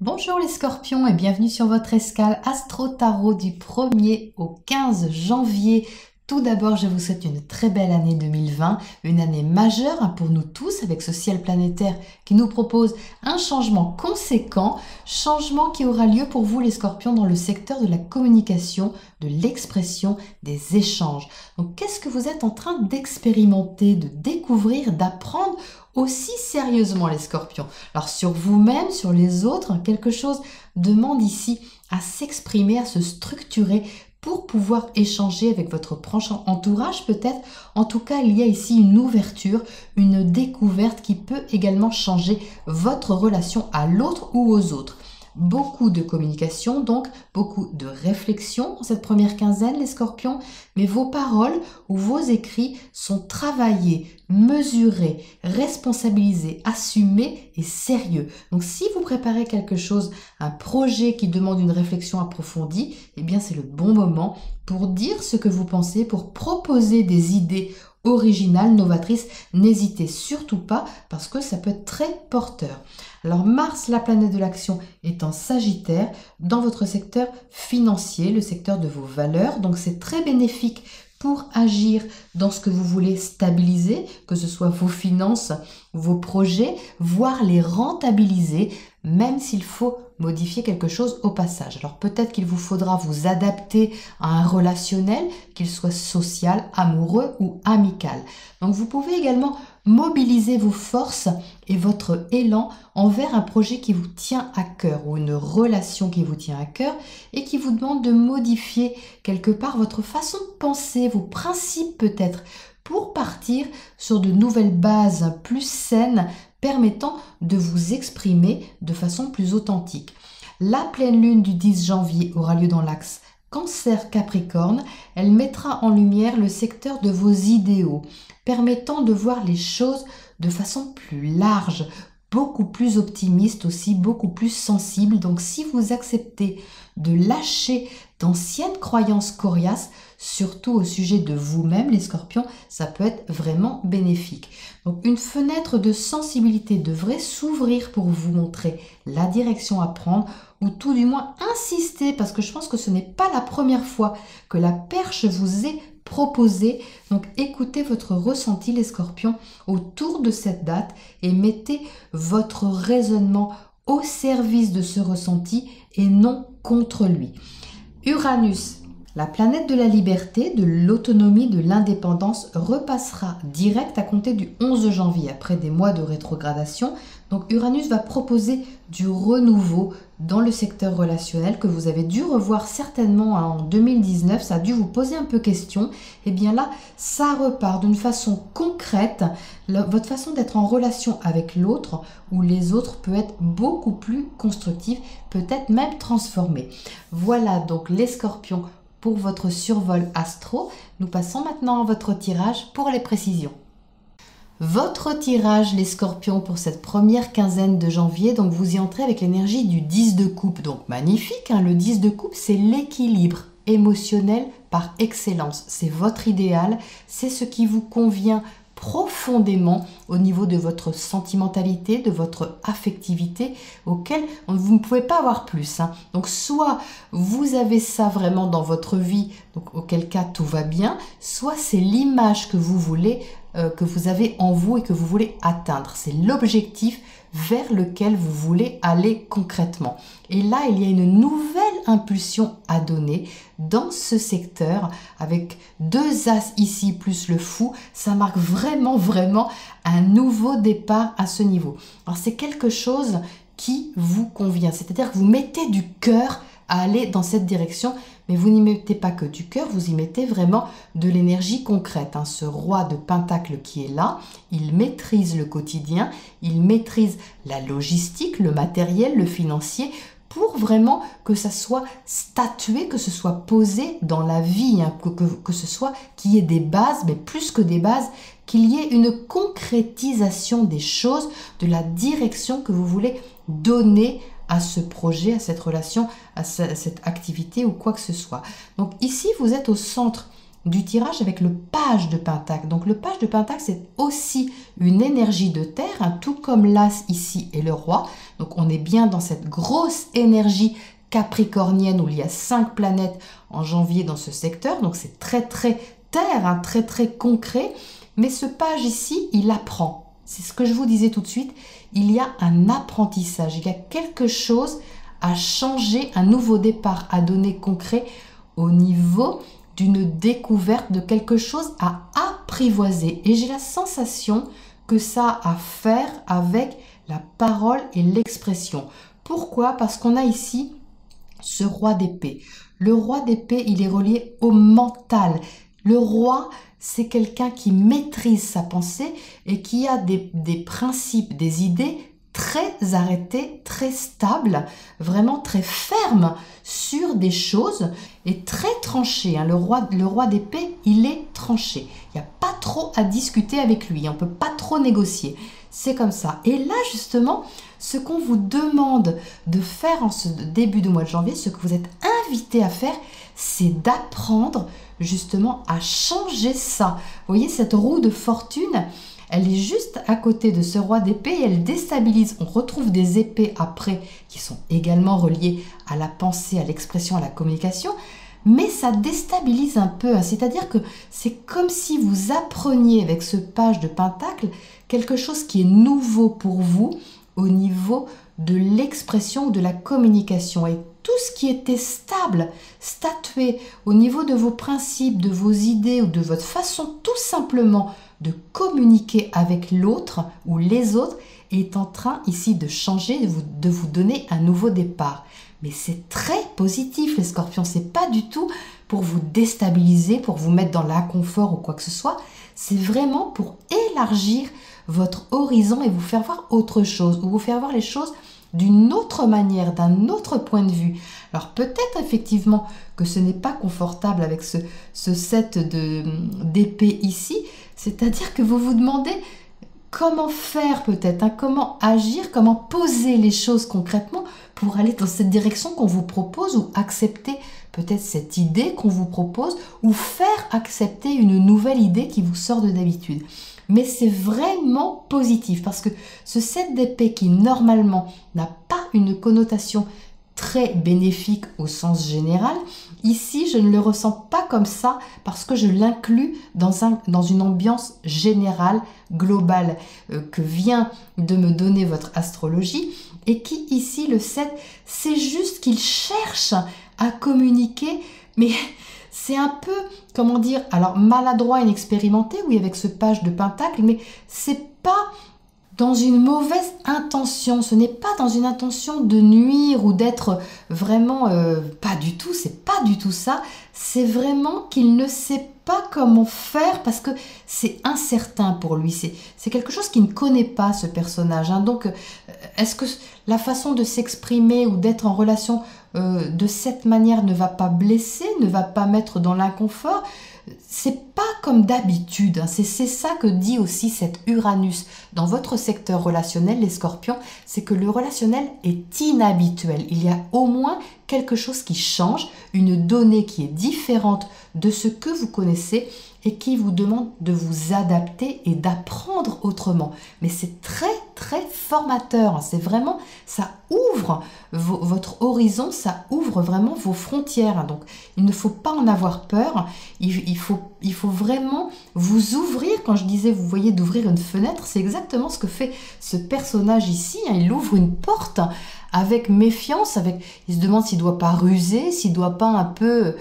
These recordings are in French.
Bonjour les scorpions et bienvenue sur votre escale Astro Tarot du 1er au 15 janvier. Tout d'abord, je vous souhaite une très belle année 2020, une année majeure pour nous tous avec ce ciel planétaire qui nous propose un changement conséquent, changement qui aura lieu pour vous les scorpions dans le secteur de la communication, de l'expression, des échanges. Donc qu'est-ce que vous êtes en train d'expérimenter, de découvrir, d'apprendre aussi sérieusement les scorpions? Alors sur vous-même, sur les autres, quelque chose demande ici à s'exprimer, à se structurer pour pouvoir échanger avec votre proche entourage peut-être. En tout cas, il y a ici une ouverture, une découverte qui peut également changer votre relation à l'autre ou aux autres. Beaucoup de communication, donc beaucoup de réflexion en cette première quinzaine, les scorpions, mais vos paroles ou vos écrits sont travaillés, mesurés, responsabilisés, assumés et sérieux. Donc si vous préparez quelque chose, un projet qui demande une réflexion approfondie, eh bien c'est le bon moment pour dire ce que vous pensez, pour proposer des idées originales, novatrices. N'hésitez surtout pas parce que ça peut être très porteur. Alors Mars, la planète de l'action, est en Sagittaire dans votre secteur financier, le secteur de vos valeurs. Donc c'est très bénéfique pour agir dans ce que vous voulez stabiliser, que ce soit vos finances, vos projets, voire les rentabiliser, même s'il faut modifier quelque chose au passage. Alors peut-être qu'il vous faudra vous adapter à un relationnel, qu'il soit social, amoureux ou amical. Donc vous pouvez également mobiliser vos forces et votre élan envers un projet qui vous tient à cœur ou une relation qui vous tient à cœur et qui vous demande de modifier quelque part votre façon de penser, vos principes peut-être, pour partir sur de nouvelles bases plus saines permettant de vous exprimer de façon plus authentique. La pleine lune du 10 janvier aura lieu dans l'axe Cancer-Capricorne. Elle mettra en lumière le secteur de vos idéaux, permettant de voir les choses de façon plus large, beaucoup plus optimiste aussi, beaucoup plus sensible. Donc si vous acceptez de lâcher d'anciennes croyances coriaces, surtout au sujet de vous-même les scorpions, ça peut être vraiment bénéfique. Donc une fenêtre de sensibilité devrait s'ouvrir pour vous montrer la direction à prendre ou tout du moins insister parce que je pense que ce n'est pas la première fois que la perche vous est proposée. Donc écoutez votre ressenti les scorpions autour de cette date et mettez votre raisonnement au service de ce ressenti et non contre lui. Uranus, la planète de la liberté, de l'autonomie, de l'indépendance, repassera direct à compter du 11 janvier, après des mois de rétrogradation. Donc Uranus va proposer du renouveau dans le secteur relationnel que vous avez dû revoir certainement en 2019, ça a dû vous poser un peu question. Et bien là, ça repart d'une façon concrète. Votre façon d'être en relation avec l'autre ou les autres peut être beaucoup plus constructive, peut-être même transformée. Voilà donc les scorpions pour votre survol astro. Nous passons maintenant à votre tirage pour les précisions. Votre tirage, les scorpions, pour cette première quinzaine de janvier, donc vous y entrez avec l'énergie du 10 de coupe. Donc magnifique, hein, le 10 de coupe, c'est l'équilibre émotionnel par excellence. C'est votre idéal, c'est ce qui vous convient profondément au niveau de votre sentimentalité, de votre affectivité, auquel vous ne pouvez pas avoir plus. Hein. Donc soit vous avez ça vraiment dans votre vie, donc auquel cas tout va bien, soit c'est l'image que vous voulez, que vous avez en vous et que vous voulez atteindre. C'est l'objectif vers lequel vous voulez aller concrètement. Et là, il y a une nouvelle impulsion à donner dans ce secteur avec 2 as ici plus le fou. Ça marque vraiment un nouveau départ à ce niveau. Alors c'est quelque chose qui vous convient, c'est-à-dire que vous mettez du cœur à aller dans cette direction, mais vous n'y mettez pas que du cœur, vous y mettez vraiment de l'énergie concrète. Hein. Ce roi de Pentacle qui est là, il maîtrise le quotidien, il maîtrise la logistique, le matériel, le financier, pour vraiment que ça soit statué, que ce soit posé dans la vie, hein, que ce soit qu'il y ait des bases, mais plus que des bases, qu'il y ait une concrétisation des choses, de la direction que vous voulez donner à ce projet, à cette relation, à cette activité ou quoi que ce soit. Donc ici, vous êtes au centre du tirage avec le page de Pentacle. Donc le page de Pentacle, c'est aussi une énergie de terre, hein, tout comme l'As ici et le Roi. Donc on est bien dans cette grosse énergie capricornienne où il y a 5 planètes en janvier dans ce secteur. Donc c'est très terre, hein, très concret. Mais ce page ici, il apprend. C'est ce que je vous disais tout de suite. Il y a un apprentissage, il y a quelque chose à changer, un nouveau départ à donner concret au niveau d'une découverte de quelque chose à apprivoiser. Et j'ai la sensation que ça a à faire avec la parole et l'expression. Pourquoi? Parce qu'on a ici ce roi d'épée. Le roi d'épée, il est relié au mental. Le roi, c'est quelqu'un qui maîtrise sa pensée et qui a des principes, des idées très arrêtées, très stables, vraiment très fermes sur des choses et très tranché. Hein. Le roi d'épée, il est tranché. Il n'y a pas trop à discuter avec lui. On ne peut pas trop négocier. C'est comme ça. Et là, justement, ce qu'on vous demande de faire en ce début de mois de janvier, ce que vous êtes invité à faire, c'est d'apprendre justement à changer ça. Vous voyez, cette roue de fortune, elle est juste à côté de ce roi d'épée et elle déstabilise. On retrouve des épées après qui sont également reliées à la pensée, à l'expression, à la communication. Mais ça déstabilise un peu. Hein. C'est-à-dire que c'est comme si vous appreniez avec ce page de Pentacle quelque chose qui est nouveau pour vous au niveau de l'expression ou de la communication. Et tout ce qui était stable, statué au niveau de vos principes, de vos idées ou de votre façon tout simplement de communiquer avec l'autre ou les autres est en train ici de changer, de vous donner un nouveau départ. Mais c'est très positif les scorpions, c'est pas du tout pour vous déstabiliser, pour vous mettre dans l'inconfort ou quoi que ce soit, c'est vraiment pour élargir votre horizon et vous faire voir autre chose, ou vous faire voir les choses d'une autre manière, d'un autre point de vue. Alors peut-être effectivement que ce n'est pas confortable avec ce set d'épée ici, c'est-à-dire que vous vous demandez comment faire peut-être, hein, comment agir, comment poser les choses concrètement pour aller dans cette direction qu'on vous propose ou accepter peut-être cette idée qu'on vous propose ou faire accepter une nouvelle idée qui vous sort de d'habitude. Mais c'est vraiment positif parce que ce set d'épée qui normalement n'a pas une connotation très bénéfique au sens général, ici je ne le ressens pas comme ça parce que je l'inclus dans une ambiance générale, globale, que vient de me donner votre astrologie et qui ici le 7, c'est juste qu'il cherche à communiquer, mais c'est un peu, comment dire, alors maladroit, inexpérimenté, oui, avec ce page de Pentacle, mais c'est pas dans une mauvaise intention, ce n'est pas dans une intention de nuire ou d'être vraiment, pas du tout, c'est pas du tout ça, c'est vraiment qu'il ne sait pas comment faire parce que c'est incertain pour lui, c'est quelque chose qu'il ne connaît pas ce personnage, hein. Donc est-ce que la façon de s'exprimer ou d'être en relation de cette manière ne va pas blesser, ne va pas mettre dans l'inconfort? C'est pas comme d'habitude, hein. C'est ça que dit aussi cet Uranus dans votre secteur relationnel, les scorpions, c'est que le relationnel est inhabituel. Il y a au moins quelque chose qui change, une donnée qui est différente de ce que vous connaissez et qui vous demande de vous adapter et d'apprendre autrement. Mais c'est très formateur, hein. C'est vraiment, ça ouvre votre horizon, ça ouvre vraiment vos frontières, hein. Donc il ne faut pas en avoir peur, il faut vraiment vous ouvrir. Quand je disais, vous voyez, d'ouvrir une fenêtre, c'est exactement ce que fait ce personnage ici, hein. Il ouvre une porte avec méfiance, il se demande s'il ne doit pas ruser, s'il ne doit pas un peu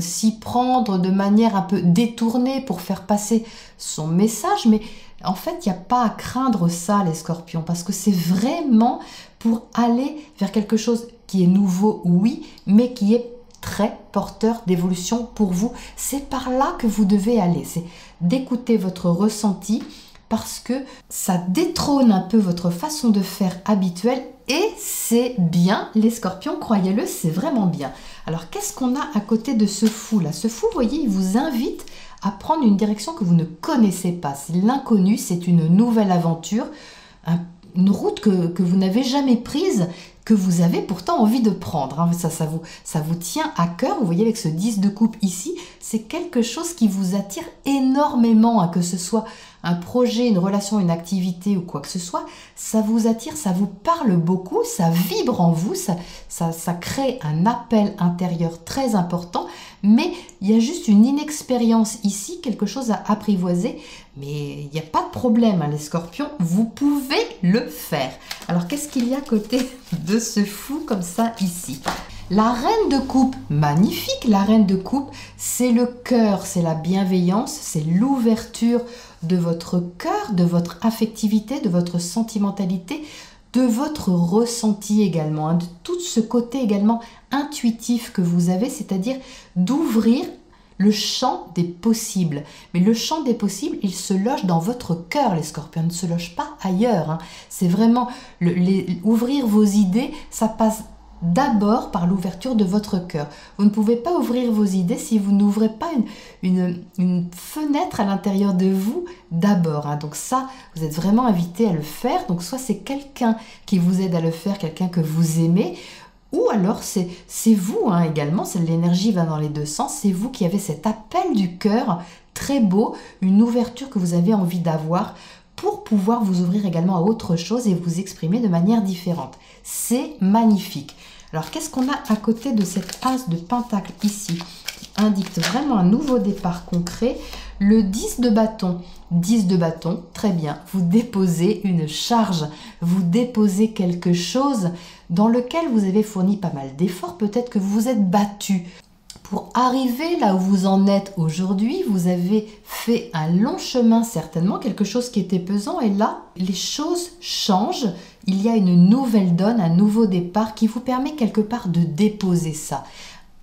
s'y prendre de manière un peu détournée pour faire passer son message. Mais en fait, il n'y a pas à craindre ça, les scorpions, parce que c'est vraiment pour aller vers quelque chose qui est nouveau, oui, mais qui est très porteur d'évolution pour vous. C'est par là que vous devez aller, c'est d'écouter votre ressenti, parce que ça détrône un peu votre façon de faire habituelle et c'est bien, les scorpions, croyez-le, c'est vraiment bien. Alors qu'est-ce qu'on a à côté de ce fou là? Ce fou, vous voyez, il vous invite à prendre une direction que vous ne connaissez pas. C'est l'inconnu, c'est une nouvelle aventure, une route que vous n'avez jamais prise que vous avez pourtant envie de prendre. Hein. Ça vous tient à cœur. Vous voyez avec ce 10 de coupe ici, c'est quelque chose qui vous attire énormément, hein, que ce soit un projet, une relation, une activité ou quoi que ce soit, ça vous attire, ça vous parle beaucoup, ça vibre en vous, ça crée un appel intérieur très important, mais il y a juste une inexpérience ici, quelque chose à apprivoiser, mais il n'y a pas de problème, hein, les scorpions, vous pouvez le faire. Alors qu'est-ce qu'il y a à côté de ce fou comme ça ici ? La reine de coupe, magnifique, la reine de coupe, c'est le cœur, c'est la bienveillance, c'est l'ouverture de votre cœur, de votre affectivité, de votre sentimentalité, de votre ressenti également, hein, de tout ce côté également intuitif que vous avez, c'est-à-dire d'ouvrir le champ des possibles. Mais le champ des possibles, il se loge dans votre cœur, les scorpions, ne se loge pas ailleurs. Hein. C'est vraiment ouvrir vos idées, ça passe d'abord par l'ouverture de votre cœur. Vous ne pouvez pas ouvrir vos idées si vous n'ouvrez pas une fenêtre à l'intérieur de vous d'abord. Hein. Donc ça, vous êtes vraiment invité à le faire. Donc soit c'est quelqu'un qui vous aide à le faire, quelqu'un que vous aimez, ou alors c'est vous hein, également, l'énergie va dans les deux sens, c'est vous qui avez cet appel du cœur très beau, une ouverture que vous avez envie d'avoir pour pouvoir vous ouvrir également à autre chose et vous exprimer de manière différente. C'est magnifique. Alors, qu'est-ce qu'on a à côté de cet as de pentacle ici, qui indique vraiment un nouveau départ concret? Le 10 de bâton. 10 de bâton, très bien. Vous déposez une charge, vous déposez quelque chose dans lequel vous avez fourni pas mal d'efforts. Peut-être que vous vous êtes battu. Pour arriver là où vous en êtes aujourd'hui, vous avez fait un long chemin certainement, quelque chose qui était pesant et là, les choses changent. Il y a une nouvelle donne, un nouveau départ qui vous permet quelque part de déposer ça.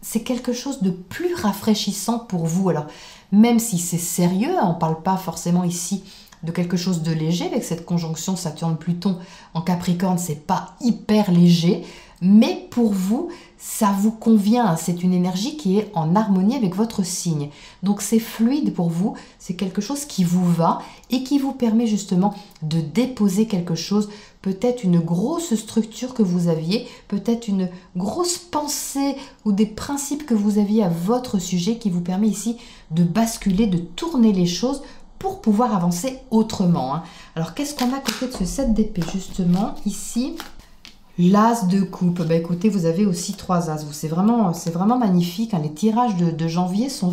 C'est quelque chose de plus rafraîchissant pour vous. Alors, même si c'est sérieux, on ne parle pas forcément ici de quelque chose de léger avec cette conjonction Saturne-Pluton en Capricorne, c'est pas hyper léger. Mais pour vous, ça vous convient, c'est une énergie qui est en harmonie avec votre signe. Donc c'est fluide pour vous, c'est quelque chose qui vous va et qui vous permet justement de déposer quelque chose, peut-être une grosse structure que vous aviez, peut-être une grosse pensée ou des principes que vous aviez à votre sujet qui vous permet ici de basculer, de tourner les choses pour pouvoir avancer autrement. Hein. Alors qu'est-ce qu'on a à côté de ce 7 d'épée justement ici ? L'as de coupe, bah écoutez, vous avez aussi 3 as. C'est vraiment magnifique. Hein. Les tirages de janvier sont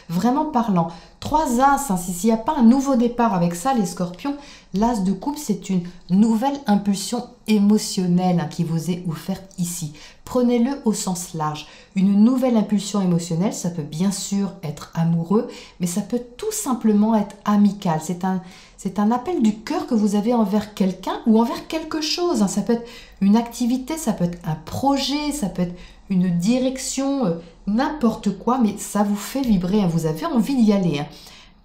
vraiment parlants. 3 as, hein. S'il n'y a pas un nouveau départ avec ça, les scorpions, l'as de coupe, c'est une nouvelle impulsion émotionnelle hein, qui vous est offerte ici. Prenez-le au sens large. Une nouvelle impulsion émotionnelle, ça peut bien sûr être amoureux, mais ça peut tout simplement être amical. C'est un appel du cœur que vous avez envers quelqu'un ou envers quelque chose. Hein. Ça peut être une activité, ça peut être un projet, ça peut être une direction, n'importe quoi, mais ça vous fait vibrer. Hein. Vous avez envie d'y aller. Hein.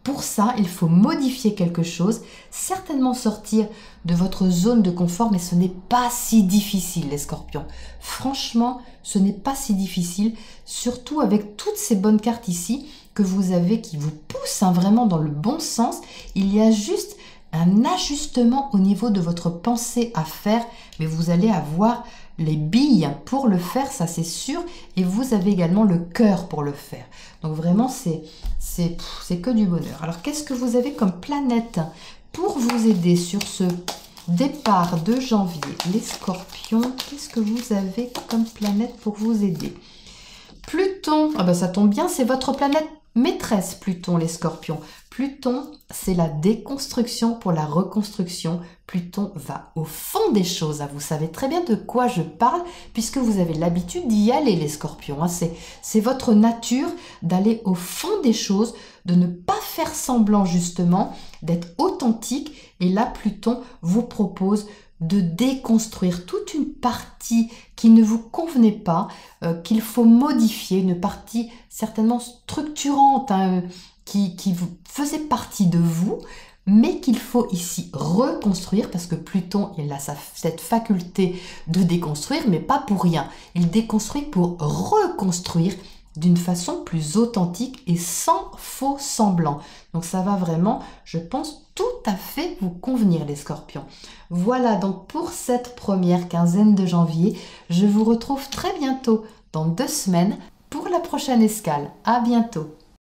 Pour ça, il faut modifier quelque chose, certainement sortir de votre zone de confort, mais ce n'est pas si difficile, les scorpions. Franchement, ce n'est pas si difficile, surtout avec toutes ces bonnes cartes ici que vous avez qui vous poussent hein, vraiment dans le bon sens. Il y a juste un ajustement au niveau de votre pensée à faire, mais vous allez avoir les billes pour le faire, ça c'est sûr, et vous avez également le cœur pour le faire. Donc vraiment, c'est que du bonheur. Alors, qu'est-ce que vous avez comme planète pour vous aider sur ce départ de janvier? Les scorpions, qu'est-ce que vous avez comme planète pour vous aider? Pluton, ah ben ça tombe bien, c'est votre planète maîtresse, Pluton, les scorpions. Pluton, c'est la déconstruction pour la reconstruction. Pluton va au fond des choses. Vous savez très bien de quoi je parle puisque vous avez l'habitude d'y aller, les scorpions. C'est votre nature d'aller au fond des choses, de ne pas faire semblant justement, d'être authentique. Et là, Pluton vous propose de déconstruire toute une partie qui ne vous convenait pas, qu'il faut modifier, une partie certainement structurante, hein, qui vous faisait partie de vous, mais qu'il faut ici reconstruire, parce que Pluton, il a cette faculté de déconstruire, mais pas pour rien. Il déconstruit pour reconstruire d'une façon plus authentique et sans faux semblant. Donc ça va vraiment, je pense, tout à fait vous convenir les scorpions. Voilà donc pour cette première quinzaine de janvier. Je vous retrouve très bientôt dans 2 semaines pour la prochaine escale. À bientôt.